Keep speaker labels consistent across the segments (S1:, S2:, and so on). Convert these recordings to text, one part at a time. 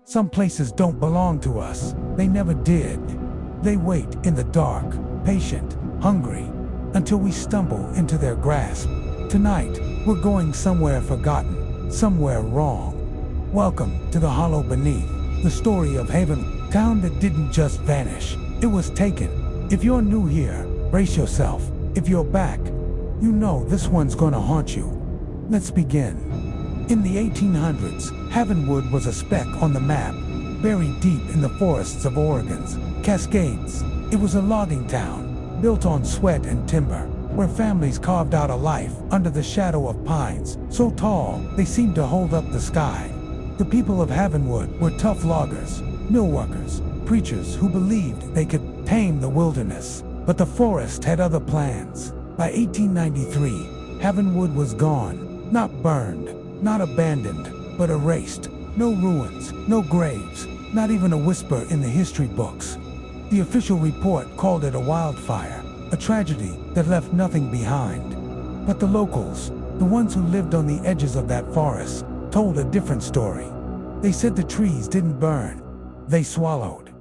S1: Some places don't belong to us. They never did. They wait in the dark, patient, hungry, until we stumble into their grasp. Tonight, we're going somewhere forgotten, somewhere wrong. Welcome to the Hollow Beneath, the story of Haven, town that didn't just vanish. It was taken. If you're new here, brace yourself. If you're back, you know this one's gonna haunt you. Let's begin. In the 1800s, Havenwood was a speck on the map, buried deep in the forests of Oregon's Cascades. It was a logging town, built on sweat and timber, where families carved out a life under the shadow of pines, so tall they seemed to hold up the sky. The people of Havenwood were tough loggers, mill workers, preachers who believed they could tame the wilderness. But the forest had other plans. By 1893, Havenwood was gone, not burned, not abandoned, but erased. No ruins, no graves, not even a whisper in the history books. The official report called it a wildfire, a tragedy that left nothing behind. But the locals, the ones who lived on the edges of that forest, told a different story. They said the trees didn't burn, they swallowed.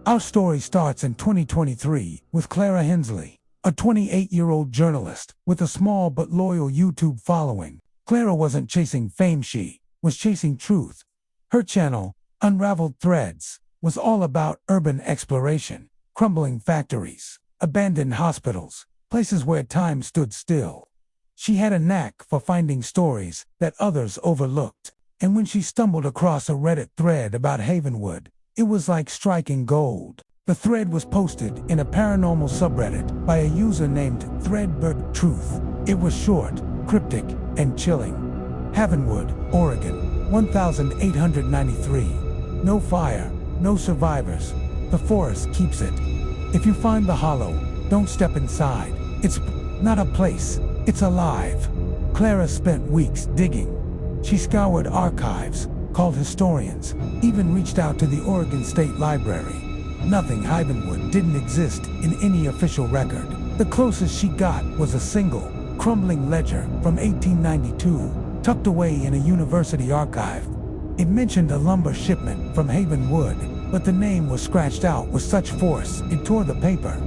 S1: Our story starts in 2023 with Clara Hensley, a 28-year-old journalist with a small but loyal YouTube following. Clara wasn't chasing fame, she was chasing truth. Her channel, Unraveled Threads, was all about urban exploration, crumbling factories, abandoned hospitals, places where time stood still. She had a knack for finding stories that others overlooked, and when she stumbled across a Reddit thread about Havenwood, it was like striking gold. The thread was posted in a paranormal subreddit by a user named Threadbird Truth. It was short, cryptic, and chilling. Havenwood, Oregon, 1893. No fire, no survivors. The forest keeps it. If you find the hollow, don't step inside. It's not a place, it's alive. Clara spent weeks digging. She scoured archives, called historians, even reached out to the Oregon State Library. Nothing Havenwood didn't exist in any official record. The closest she got was a single, crumbling ledger from 1892, tucked away in a university archive. It mentioned a lumber shipment from Havenwood, but the name was scratched out with such force it tore the paper.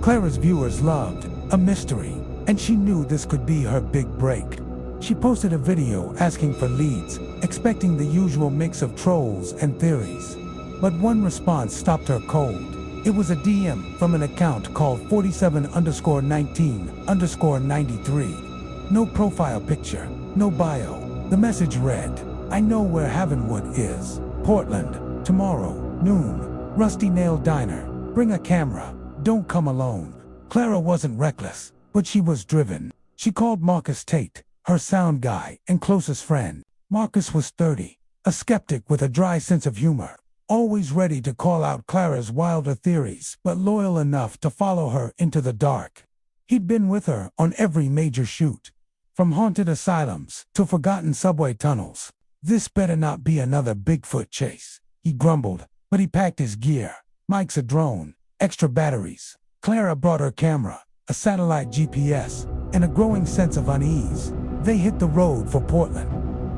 S1: Clara's viewers loved a mystery, and she knew this could be her big break. She posted a video asking for leads, expecting the usual mix of trolls and theories. But one response stopped her cold. It was a DM from an account called 47_19_93. No profile picture, no bio. The message read, "I know where Havenwood is. Portland, tomorrow, noon. Rusty Nail Diner. Bring a camera. Don't come alone." Clara wasn't reckless, but she was driven. She called Marcus Tate, her sound guy and closest friend. Marcus was 30, a skeptic with a dry sense of humor, always ready to call out Clara's wilder theories, but loyal enough to follow her into the dark. He'd been with her on every major shoot, from haunted asylums to forgotten subway tunnels. This better not be another Bigfoot chase, he grumbled, but he packed his gear. Mike's a drone, extra batteries. Clara brought her camera, a satellite GPS, and a growing sense of unease. They hit the road for Portland,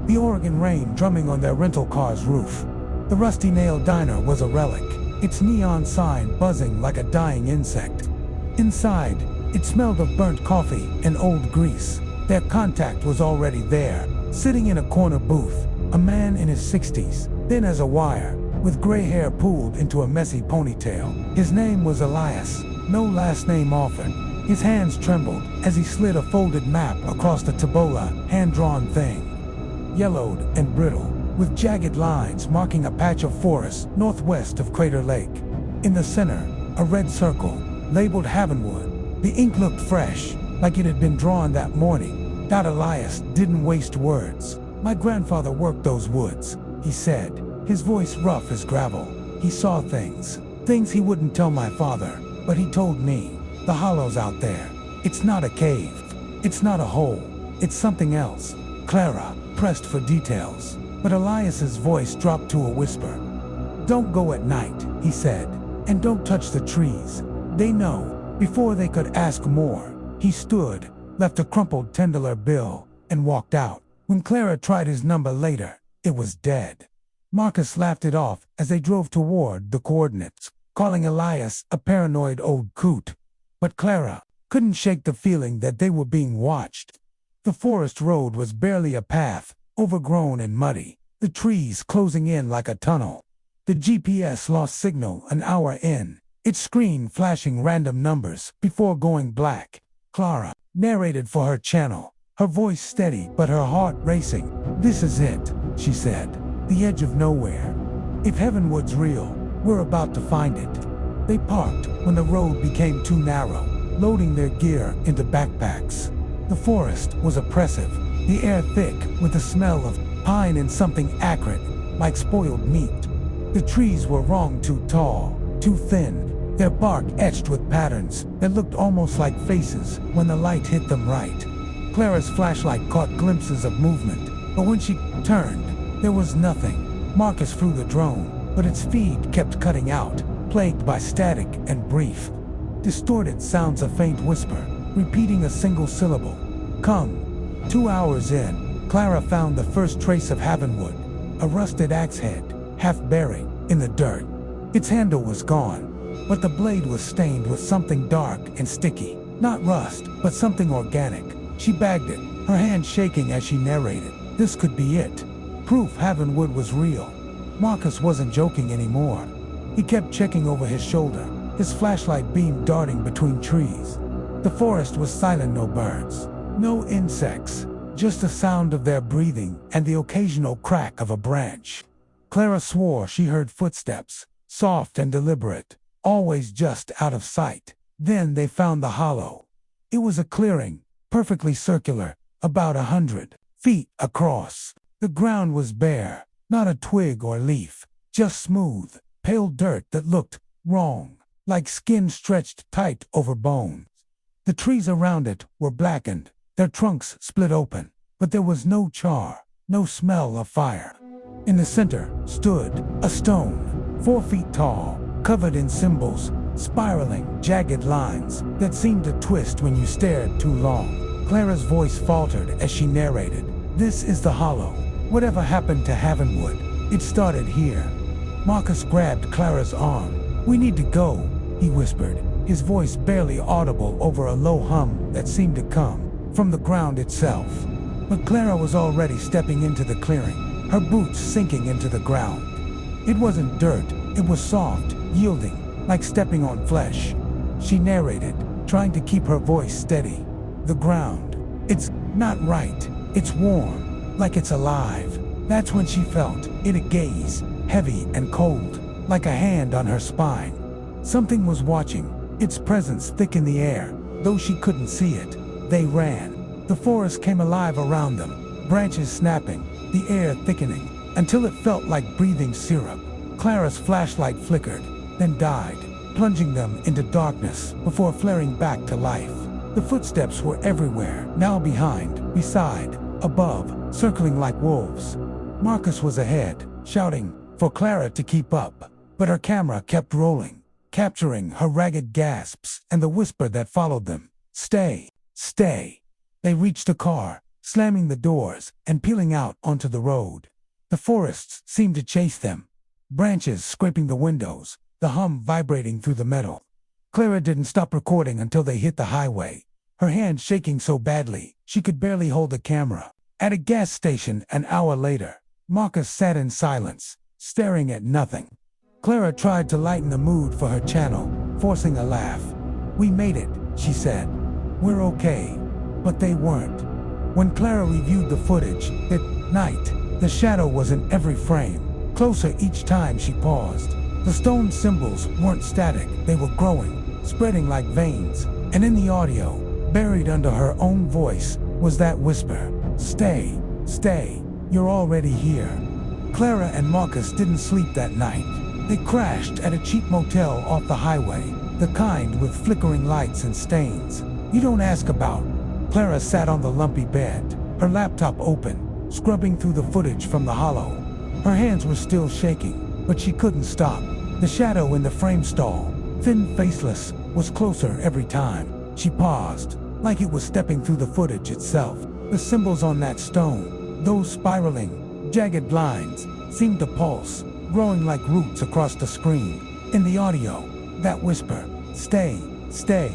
S1: the Oregon rain drumming on their rental car's roof. The Rusty Nail Diner was a relic, its neon sign buzzing like a dying insect. Inside, it smelled of burnt coffee and old grease. Their contact was already there, sitting in a corner booth, a man in his 60s, thin as a wire, with gray hair pulled into a messy ponytail. His name was Elias, no last name offered. His hands trembled as he slid a folded map across the Tabola, hand-drawn thing. Yellowed and brittle, with jagged lines marking a patch of forest northwest of Crater Lake. In the center, a red circle, labeled Havenwood. The ink looked fresh, like it had been drawn that morning. Elias didn't waste words. "My grandfather worked those woods," he said, his voice rough as gravel. "He saw things he wouldn't tell my father, but he told me. The hollow's out there. It's not a cave. It's not a hole. It's something else." Clara pressed for details, but Elias's voice dropped to a whisper. "Don't go at night," he said, "and don't touch the trees. They know." Before they could ask more, he stood, left a crumpled $10 bill, and walked out. When Clara tried his number later, it was dead. Marcus laughed it off as they drove toward the coordinates, calling Elias a paranoid old coot. But Clara couldn't shake the feeling that they were being watched. The forest road was barely a path, overgrown and muddy, the trees closing in like a tunnel. The GPS lost signal an hour in, its screen flashing random numbers before going black. Clara narrated for her channel, her voice steady but her heart racing. "This is it," she said. "The edge of nowhere. If Heavenwood's real, we're about to find it." They parked when the road became too narrow, loading their gear into backpacks. The forest was oppressive, the air thick with the smell of pine and something acrid, like spoiled meat. The trees were wrong too tall, too thin, their bark etched with patterns that looked almost like faces when the light hit them right. Clara's flashlight caught glimpses of movement, but when she turned, there was nothing. Marcus flew the drone, but its feed kept cutting out, plagued by static and brief, distorted sounds, a faint whisper, repeating a single syllable. "Come." 2 hours in, Clara found the first trace of Heavenwood, a rusted axe head, half buried in the dirt. Its handle was gone, but the blade was stained with something dark and sticky. Not rust, but something organic. She bagged it, her hand shaking as she narrated. This could be it. Proof Heavenwood was real. Marcus wasn't joking anymore. He kept checking over his shoulder, his flashlight beam darting between trees. The forest was silent, no birds, no insects, just the sound of their breathing and the occasional crack of a branch. Clara swore she heard footsteps, soft and deliberate, always just out of sight. Then they found the hollow. It was a clearing, perfectly circular, about 100 feet across. The ground was bare, not a twig or leaf, just smooth, pale dirt that looked wrong, like skin stretched tight over bones. The trees around it were blackened, their trunks split open, but there was no char, no smell of fire. In the center stood a stone, 4 feet tall, covered in symbols, spiraling, jagged lines that seemed to twist when you stared too long. Clara's voice faltered as she narrated, "This is the hollow. Whatever happened to Heavenwood, it started here." Marcus grabbed Clara's arm. "We need to go," he whispered, his voice barely audible over a low hum that seemed to come from the ground itself. But Clara was already stepping into the clearing, her boots sinking into the ground. It wasn't dirt, it was soft, yielding, like stepping on flesh. She narrated, trying to keep her voice steady. "The ground. It's not right. It's warm, like it's alive." That's when she felt it, a gaze, heavy and cold, like a hand on her spine. Something was watching, its presence thick in the air, though she couldn't see it. They ran. The forest came alive around them, branches snapping, the air thickening, until it felt like breathing syrup. Clara's flashlight flickered, then died, plunging them into darkness before flaring back to life. The footsteps were everywhere, now behind, beside, above, circling like wolves. Marcus was ahead, shouting for Clara to keep up, but her camera kept rolling, capturing her ragged gasps and the whisper that followed them. "Stay, stay." They reached a car, slamming the doors and peeling out onto the road. The forests seemed to chase them, branches scraping the windows, the hum vibrating through the metal. Clara didn't stop recording until they hit the highway, her hand shaking so badly she could barely hold the camera. At a gas station an hour later, Marcus sat in silence, staring at nothing. Clara tried to lighten the mood for her channel, forcing a laugh. "We made it," she said. "We're okay." But they weren't. When Clara reviewed the footage that night, the shadow was in every frame, closer each time she paused. The stone symbols weren't static, they were growing, spreading like veins, and in the audio, buried under her own voice, was that whisper, "Stay, stay, you're already here." Clara and Marcus didn't sleep that night. They crashed at a cheap motel off the highway, the kind with flickering lights and stains you don't ask about. Clara sat on the lumpy bed, her laptop open, scrubbing through the footage from the hollow. Her hands were still shaking, but she couldn't stop. The shadow in the frame stall, thin, faceless, was closer every time. She paused, like it was stepping through the footage itself. The symbols on that stone, those spiraling, Jagged lines seemed to pulse, growing like roots across the screen. In the audio, that whisper, "Stay, stay,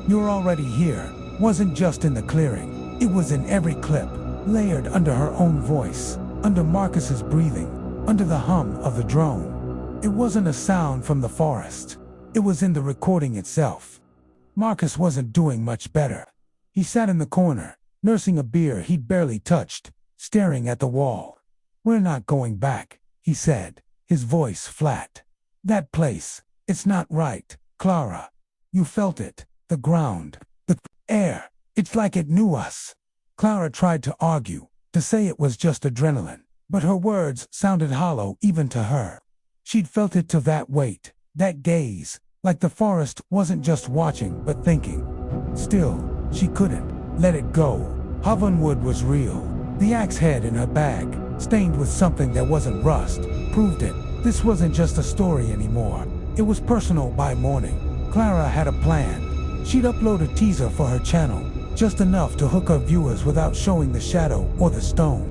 S1: you're already here," wasn't just in the clearing. It was in every clip, layered under her own voice, under Marcus's breathing, under the hum of the drone. It wasn't a sound from the forest. It was in the recording itself. Marcus wasn't doing much better. He sat in the corner, nursing a beer he'd barely touched, staring at the wall. "We're not going back," he said, his voice flat. "That place, it's not right, Clara. You felt it, the ground, the air. It's like it knew us." Clara tried to argue, to say it was just adrenaline, but her words sounded hollow even to her. She'd felt it to that weight, that gaze, like the forest wasn't just watching but thinking. Still, she couldn't let it go. Havenwood was real. The axe head in her bag, stained with something that wasn't rust, proved it. This wasn't just a story anymore. It was personal by morning. Clara had a plan. She'd upload a teaser for her channel, just enough to hook her viewers without showing the shadow or the stone.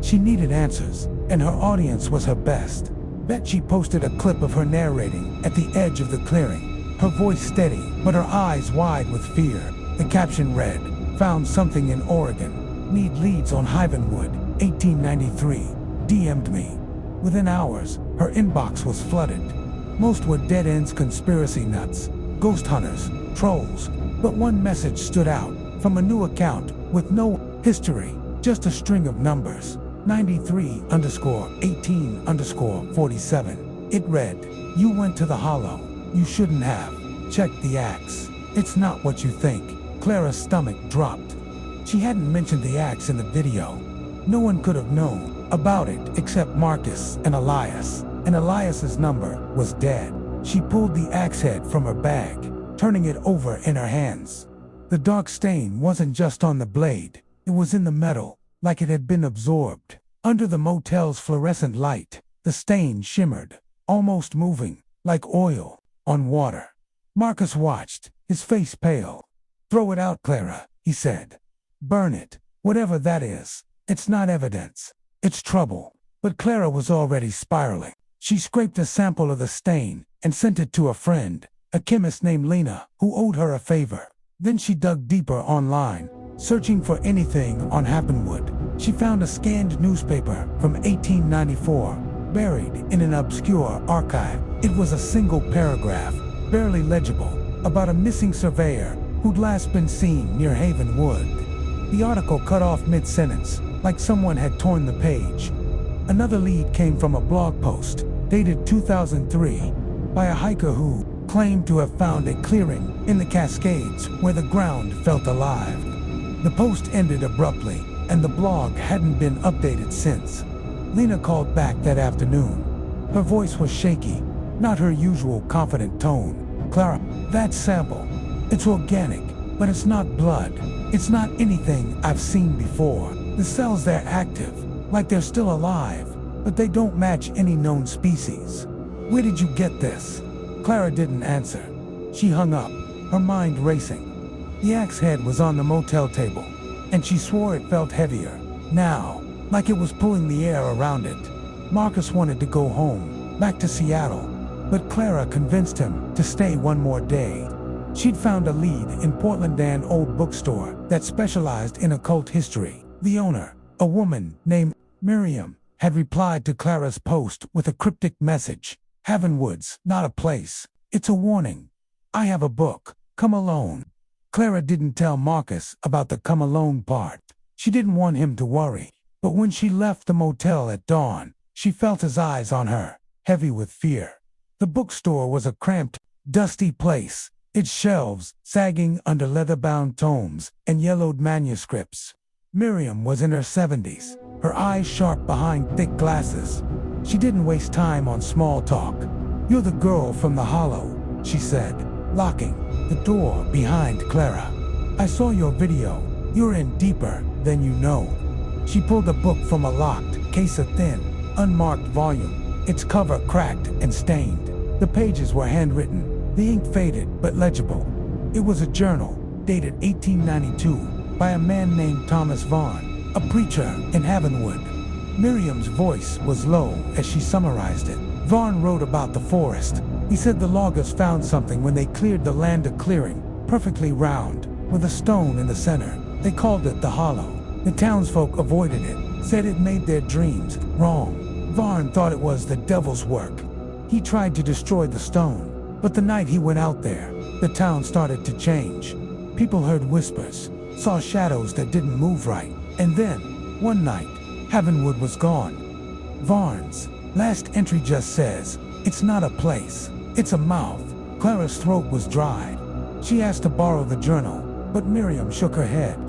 S1: She needed answers, and her audience was her best. Bet she posted a clip of her narrating at the edge of the clearing, her voice steady, but her eyes wide with fear. The caption read, "Found something in Oregon. Need leads on Havenwood, 1893. DM'd me." Within hours, her inbox was flooded. Most were dead-ends conspiracy nuts, ghost hunters, trolls, but one message stood out, from a new account, with no history, just a string of numbers. 93_18_47. It read, "You went to the hollow. You shouldn't have. Check the axe. It's not what you think." Clara's stomach dropped. She hadn't mentioned the axe in the video. No one could have known about it except Marcus and Elias, and Elias's number was dead. She pulled the axe head from her bag, turning it over in her hands. The dark stain wasn't just on the blade, it was in the metal, like it had been absorbed. Under the motel's fluorescent light, the stain shimmered, almost moving, like oil on water. Marcus watched, his face pale. "Throw it out, Clara," he said. "Burn it, whatever that is. It's not evidence. It's trouble." But Clara was already spiraling. She scraped a sample of the stain and sent it to a friend, a chemist named Lena, who owed her a favor. Then she dug deeper online, searching for anything on Havenwood. She found a scanned newspaper from 1894, buried in an obscure archive. It was a single paragraph, barely legible, about a missing surveyor who'd last been seen near Havenwood. The article cut off mid-sentence, like someone had torn the page. Another lead came from a blog post, dated 2003, by a hiker who claimed to have found a clearing in the Cascades where the ground felt alive. The post ended abruptly, and the blog hadn't been updated since. Lena called back that afternoon. Her voice was shaky, not her usual confident tone. "Clara, that sample, it's organic, but it's not blood. It's not anything I've seen before. The cells, they're active, like they're still alive, but they don't match any known species. Where did you get this?" Clara didn't answer. She hung up, her mind racing. The axe head was on the motel table, and she swore it felt heavier now, like it was pulling the air around it. Marcus wanted to go home, back to Seattle, but Clara convinced him to stay one more day. She'd found a lead in Portland, an old bookstore that specialized in occult history. The owner, a woman named Miriam, had replied to Clara's post with a cryptic message. "Havenwood's not a place. It's a warning. I have a book. Come alone." Clara didn't tell Marcus about the come alone part. She didn't want him to worry. But when she left the motel at dawn, she felt his eyes on her, heavy with fear. The bookstore was a cramped, dusty place, its shelves sagging under leather-bound tomes and yellowed manuscripts. Miriam was in her 70s, her eyes sharp behind thick glasses. She didn't waste time on small talk. "You're the girl from the Hollow," she said, locking the door behind Clara. "I saw your video. You're in deeper than you know." She pulled a book from a locked case, a thin, unmarked volume, its cover cracked and stained. The pages were handwritten, the ink faded but legible. It was a journal, dated 1892, by a man named Thomas Vaughn, a preacher in Havenwood. Miriam's voice was low as she summarized it. Vaughn wrote about the forest. He said the loggers found something when they cleared the land, a clearing, perfectly round, with a stone in the center. They called it the Hollow. The townsfolk avoided it, said it made their dreams wrong. Vaughn thought it was the devil's work. He tried to destroy the stone, but the night he went out there, the town started to change. People heard whispers, saw shadows that didn't move right, and then, one night, Havenwood was gone. Vaughn's last entry just says, "It's not a place, it's a mouth." Clara's throat was dried. She asked to borrow the journal, but Miriam shook her head.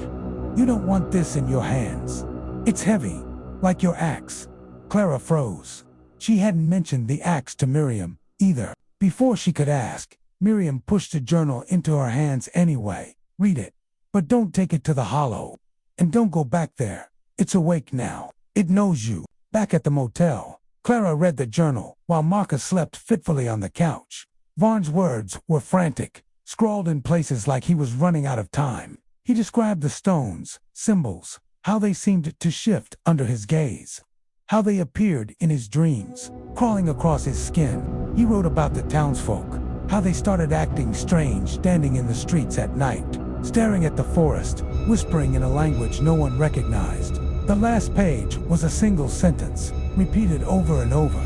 S1: "You don't want this in your hands. It's heavy, like your axe." Clara froze. She hadn't mentioned the axe to Miriam, either. Before she could ask, Miriam pushed the journal into her hands anyway. "Read it, but don't take it to the Hollow. And don't go back there. It's awake now. It knows you." Back at the motel, Clara read the journal while Marcus slept fitfully on the couch. Vaughn's words were frantic, scrawled in places like he was running out of time. He described the stones, symbols, how they seemed to shift under his gaze, how they appeared in his dreams, crawling across his skin. He wrote about the townsfolk, how they started acting strange, standing in the streets at night, staring at the forest, whispering in a language no one recognized. The last page was a single sentence, repeated over and over.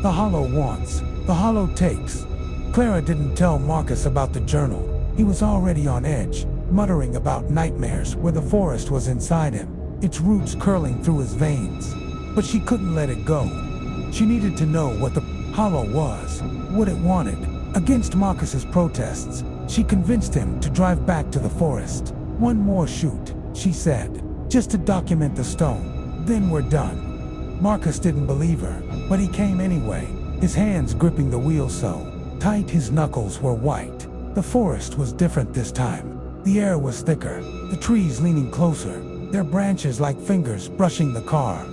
S1: "The Hollow wants, the Hollow takes." Clara didn't tell Marcus about the journal. He was already on edge, muttering about nightmares where the forest was inside him, its roots curling through his veins. But she couldn't let it go. She needed to know what the Hollow was, what it wanted. Against Marcus's protests, she convinced him to drive back to the forest. "One more shoot," she said, "just to document the stone. Then we're done." Marcus didn't believe her, but he came anyway, his hands gripping the wheel so tight his knuckles were white. The forest was different this time. The air was thicker, the trees leaning closer, their branches like fingers brushing the car.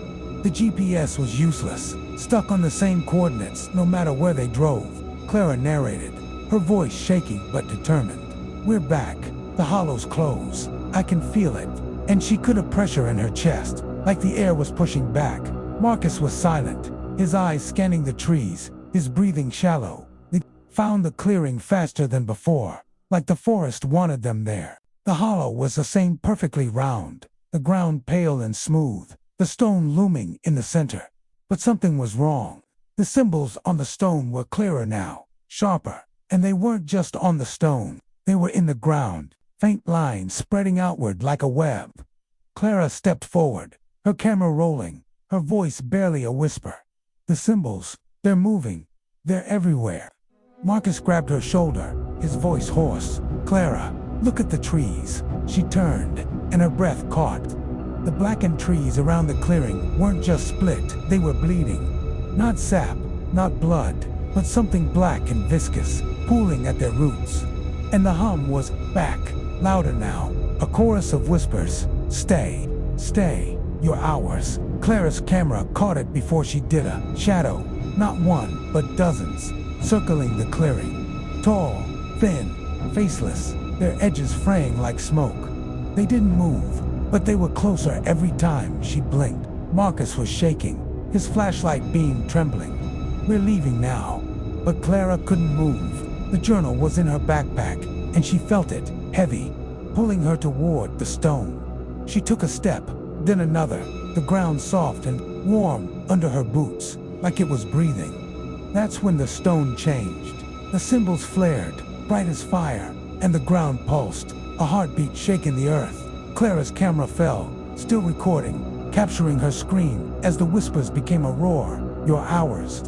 S1: The GPS was useless, stuck on the same coordinates no matter where they drove. Clara narrated, her voice shaking but determined. "We're back. The Hollow's close. I can feel it." And she could have pressure in her chest, like the air was pushing back. Marcus was silent, his eyes scanning the trees, his breathing shallow. They found the clearing faster than before, like the forest wanted them there. The Hollow was the same, perfectly round, the ground pale and smooth, the stone looming in the center. But something was wrong. The symbols on the stone were clearer now, sharper, and they weren't just on the stone. They were in the ground, faint lines spreading outward like a web. Clara stepped forward, her camera rolling, her voice barely a whisper. "The symbols, they're moving. They're everywhere." Marcus grabbed her shoulder, his voice hoarse. "Clara, look at the trees." She turned, and her breath caught. The blackened trees around the clearing weren't just split, they were bleeding. Not sap, not blood, but something black and viscous, pooling at their roots. And the hum was back, louder now, a chorus of whispers. "Stay, stay, you're ours." Clara's camera caught it before she did. A shadow, not one, but dozens, circling the clearing. Tall, thin, faceless, their edges fraying like smoke. They didn't move, but they were closer every time she blinked. Marcus was shaking, his flashlight beam trembling. "We're leaving now." But Clara couldn't move. The journal was in her backpack, and she felt it, heavy, pulling her toward the stone. She took a step, then another, the ground soft and warm under her boots, like it was breathing. That's when the stone changed. The symbols flared, bright as fire, and the ground pulsed, a heartbeat shaking the earth. Clara's camera fell, still recording, capturing her scream as the whispers became a roar. "You're ours."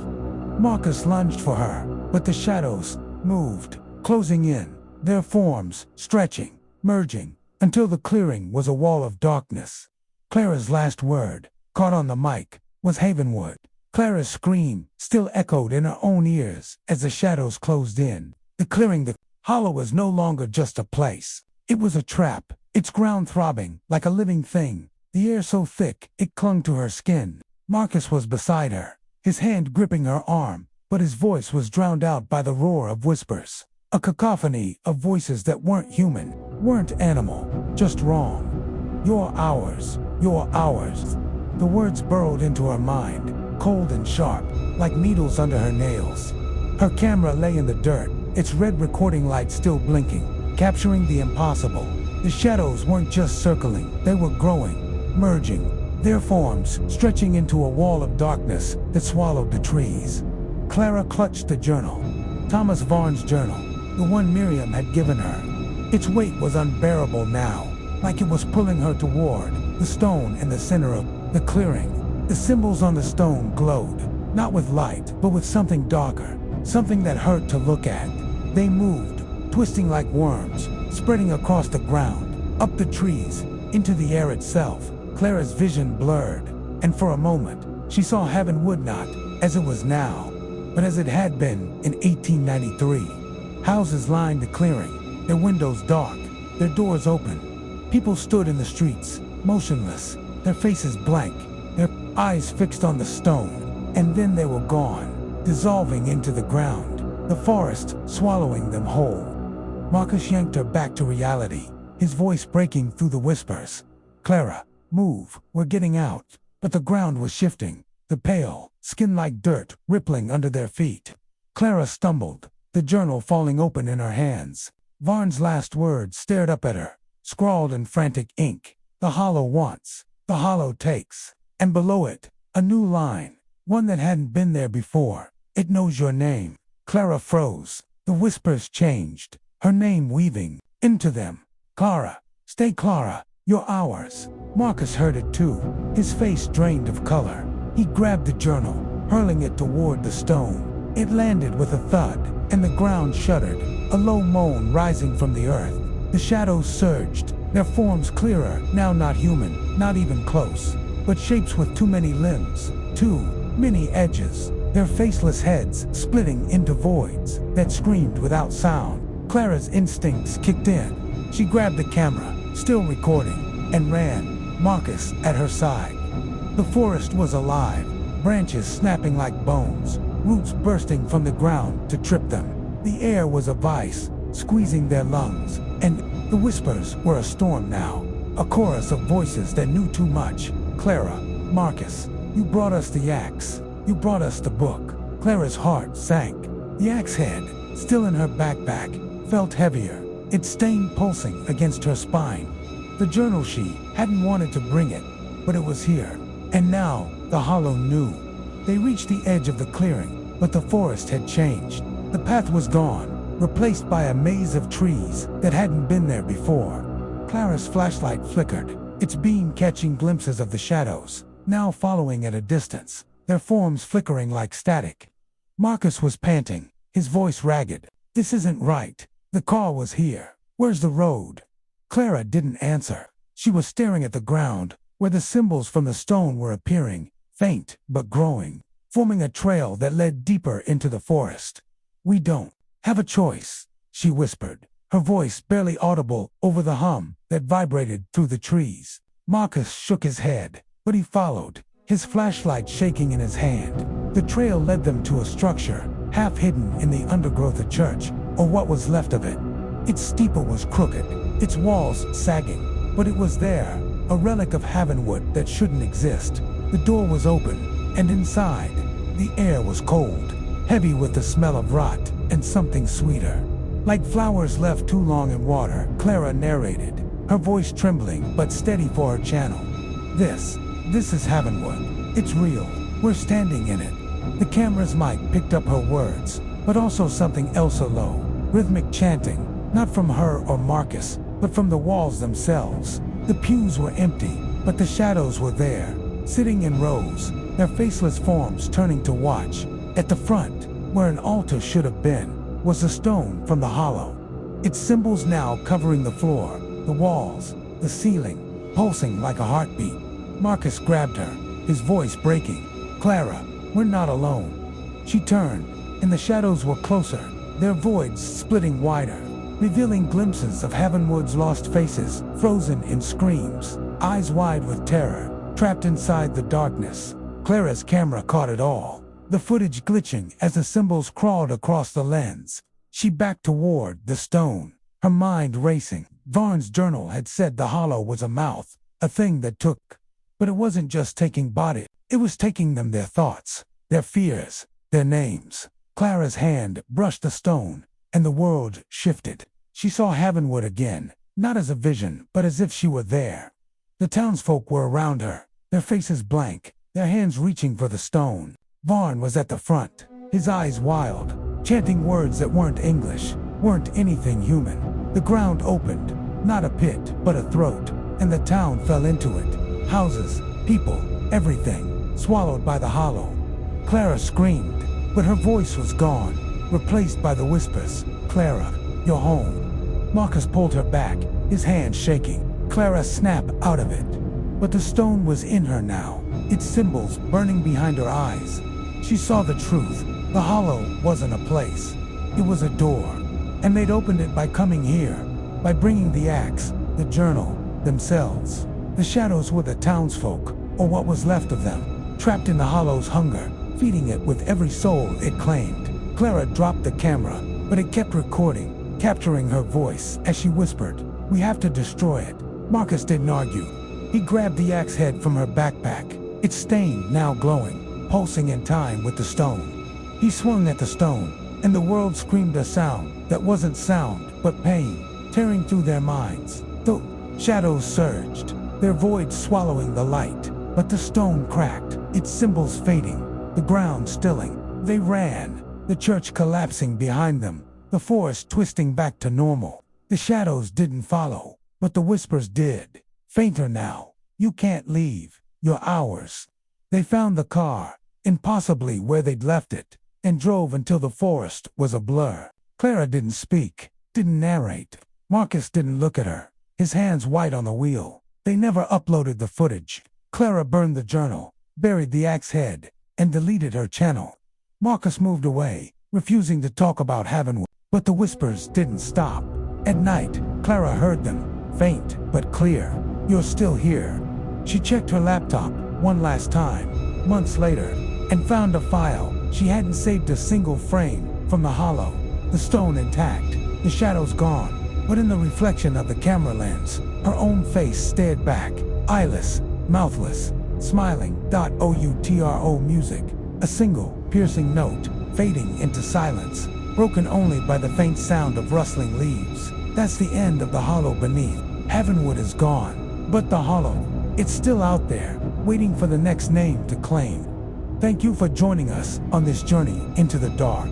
S1: Marcus lunged for her, but the shadows moved, closing in, their forms stretching, merging, until the clearing was a wall of darkness. Clara's last word, caught on the mic, was Havenwood. Clara's scream still echoed in her own ears as the shadows closed in. The clearing, the Hollow, was no longer just a place. It was a trap, its ground throbbing like a living thing, the air so thick it clung to her skin. Marcus was beside her, his hand gripping her arm, but his voice was drowned out by the roar of whispers. A cacophony of voices that weren't human, weren't animal, just wrong. "You're ours, you're ours." The words burrowed into her mind, cold and sharp, like needles under her nails. Her camera lay in the dirt, its red recording light still blinking, capturing the impossible. The shadows weren't just circling, they were growing, merging, their forms stretching into a wall of darkness that swallowed the trees. Clara clutched the journal, Thomas Vaughn's journal, the one Miriam had given her. Its weight was unbearable now, like it was pulling her toward the stone in the center of the clearing. The symbols on the stone glowed, not with light, but with something darker, something that hurt to look at. They moved, twisting like worms, spreading across the ground, up the trees, into the air itself. Clara's vision blurred, and for a moment, she saw Havenwood not as it was now, but as it had been in 1893. Houses lined the clearing, their windows dark, their doors open. People stood in the streets, motionless, their faces blank, their eyes fixed on the stone, and then they were gone, dissolving into the ground, the forest swallowing them whole. Marcus yanked her back to reality, his voice breaking through the whispers. "Clara, move, we're getting out." But the ground was shifting, the pale, skin like dirt rippling under their feet. Clara stumbled, the journal falling open in her hands. Vaughn's last words stared up at her, scrawled in frantic ink. "The hollow wants, the hollow takes." And below it, a new line, one that hadn't been there before. "It knows your name." Clara froze. The whispers changed, her name weaving into them. "Clara, stay Clara, you're ours." Marcus heard it too, his face drained of color. He grabbed the journal, hurling it toward the stone. It landed with a thud, and the ground shuddered, a low moan rising from the earth. The shadows surged, their forms clearer, now not human, not even close, but shapes with too many limbs, too many edges, their faceless heads splitting into voids that screamed without sound. Clara's instincts kicked in. She grabbed the camera, still recording, and ran, Marcus at her side. The forest was alive, branches snapping like bones, roots bursting from the ground to trip them. The air was a vice, squeezing their lungs, and the whispers were a storm now, a chorus of voices that knew too much. "Clara, Marcus, you brought us the axe. You brought us the book." Clara's heart sank. The axe head, still in her backpack, felt heavier, its stain pulsing against her spine. The journal she hadn't wanted to bring it, but it was here. And now, the hollow knew. They reached the edge of the clearing, but the forest had changed. The path was gone, replaced by a maze of trees that hadn't been there before. Clara's flashlight flickered, its beam catching glimpses of the shadows, now following at a distance, their forms flickering like static. Marcus was panting, his voice ragged. "This isn't right. The car was here. Where's the road?" Clara didn't answer. She was staring at the ground, where the symbols from the stone were appearing, faint but growing, forming a trail that led deeper into the forest. "We don't have a choice," she whispered, her voice barely audible over the hum that vibrated through the trees. Marcus shook his head, but he followed, his flashlight shaking in his hand. The trail led them to a structure, half hidden in the undergrowth of church, or what was left of it. Its steeple was crooked, its walls sagging, but it was there, a relic of Havenwood that shouldn't exist. The door was open, and inside, the air was cold, heavy with the smell of rot and something sweeter. "Like flowers left too long in water," Clara narrated, her voice trembling but steady for her channel. This is Havenwood. It's real. We're standing in it." The camera's mic picked up her words, but also something else low, rhythmic chanting, not from her or Marcus, but from the walls themselves. The pews were empty, but the shadows were there, sitting in rows, their faceless forms turning to watch. At the front, where an altar should have been, was a stone from the hollow, its symbols now covering the floor, the walls, the ceiling, pulsing like a heartbeat. Marcus grabbed her, his voice breaking. "Clara, we're not alone." She turned, and the shadows were closer, their voids splitting wider, revealing glimpses of Havenwood's lost faces, frozen in screams, eyes wide with terror, trapped inside the darkness. Clara's camera caught it all, the footage glitching as the symbols crawled across the lens. She backed toward the stone, her mind racing. Vaughn's journal had said the hollow was a mouth, a thing that took But it wasn't just taking bodies, it was taking them their thoughts, their fears, their names. Clara's hand brushed the stone, and the world shifted. She saw Heavenwood again, not as a vision, but as if she were there. The townsfolk were around her, their faces blank, their hands reaching for the stone. Varn was at the front, his eyes wild, chanting words that weren't English, weren't anything human. The ground opened, not a pit, but a throat, and the town fell into it. Houses, people, everything, swallowed by the hollow. Clara screamed, but her voice was gone, replaced by the whispers. "Clara, you're home." Marcus pulled her back, his hand shaking. Clara snapped out of it. But the stone was in her now, its symbols burning behind her eyes. She saw the truth. The hollow wasn't a place. It was a door. And they'd opened it by coming here, by bringing the axe, the journal, themselves. The shadows were the townsfolk, or what was left of them, trapped in the hollow's hunger, feeding it with every soul it claimed. Clara dropped the camera, but it kept recording, capturing her voice as she whispered, "We have to destroy it." Marcus didn't argue. He grabbed the axe head from her backpack, its stain now glowing, pulsing in time with the stone. He swung at the stone, and the world screamed a sound that wasn't sound, but pain, tearing through their minds. The shadows surged, their void swallowing the light, but the stone cracked, its symbols fading, the ground stilling. They ran, the church collapsing behind them, the forest twisting back to normal. The shadows didn't follow, but the whispers did. Fainter now. "You can't leave. You're ours." They found the car, impossibly where they'd left it, and drove until the forest was a blur. Clara didn't speak, didn't narrate. Marcus didn't look at her, his hands white on the wheel. They never uploaded the footage. Clara burned the journal, buried the axe head, and deleted her channel. Marcus moved away, refusing to talk about Heavenwood. But the whispers didn't stop. At night, Clara heard them, faint but clear. "You're still here." She checked her laptop one last time, months later, and found a file. She hadn't saved a single frame from the hollow. The stone intact, the shadows gone, but in the reflection of the camera lens, her own face stared back, eyeless, mouthless, smiling. Outro music, a single, piercing note, fading into silence, broken only by the faint sound of rustling leaves. That's the end of the hollow beneath. Heavenwood is gone, but the hollow, it's still out there, waiting for the next name to claim. Thank you for joining us on this journey into the dark.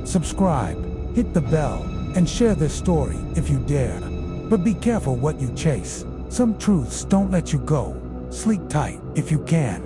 S1: Subscribe, hit the bell, and share this story if you dare. But be careful what you chase. Some truths don't let you go. Sleep tight if you can.